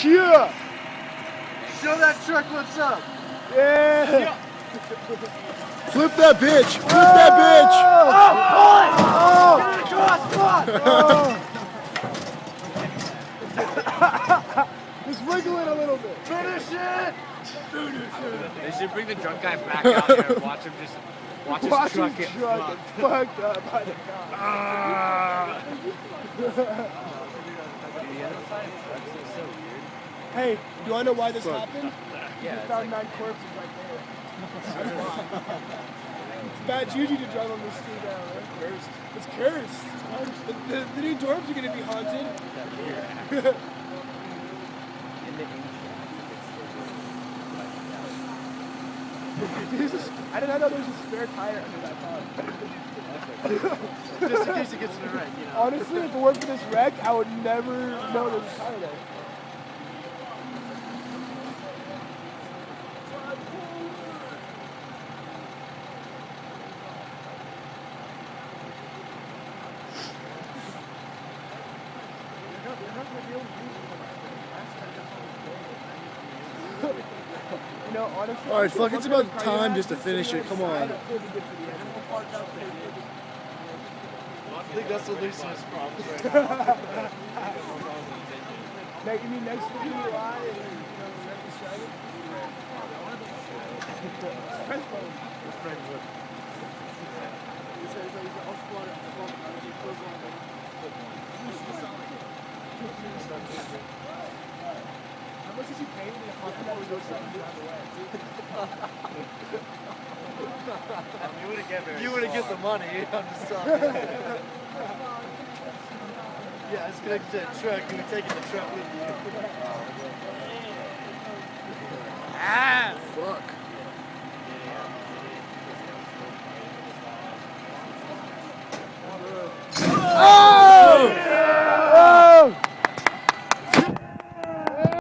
Yeah. Show that truck what's up. Yeah. Flip that bitch. Flip that bitch. Just wiggle it a little bit. Finish it. They should bring the drunk guy back out here and watch him just watch his truck get fucked up by the car. Hey, do you want to know why this happened? Yeah, We found 9 corpses right there. It's bad juju to drive on this street now, right? It's cursed. The new dorms are going to be haunted. I didn't know there was a spare tire under that car. Just in case it gets in a wreck, you know. Honestly, if it weren't for this wreck, I would never know there was a tire there. You know, honestly, all right, fuck, it's about time just to finish it. Come on. I think that's the least of his problems right now. You mean next to the UI and next to Dragon? Press phone. How much did you pay me to fucking that was go something the other way? You wouldn't get the money, I'm just talking. Yeah, it's connected to that truck. You were taking the truck with you. Fuck.